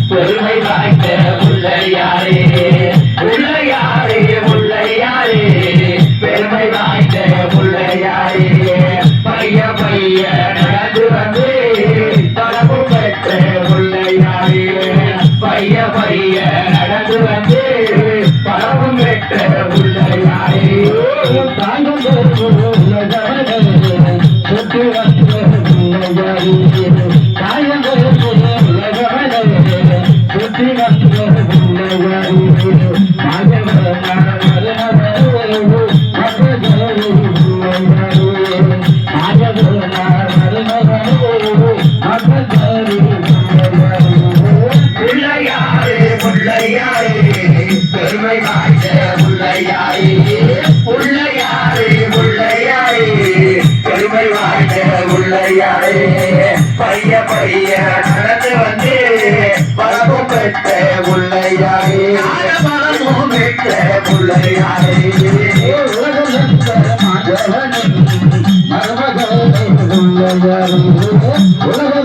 பெருமை வாய்ந்த முல்லையாரே முல்லையாரே முல்லையாரே பெருமை வாய்ந்த முல்லையாரே பைய பைய நடந்து வந்து பலவு பெற்ற முல்லையாரே பைய பைய நடந்து வந்து பலவு பெற்ற முல்லையாரே தாங்கும் சுற்றி வந்து பெருமை வாய்ந்த முல்லையாரே முல்லையாரே முல்லையாரே பெருமை வாய்ந்த முல்லையாரே பைய பைய நடந்து வந்து பலமும் பெற்ற முல்லையாரே பலமும் பெற்ற முல்லையாரே உலக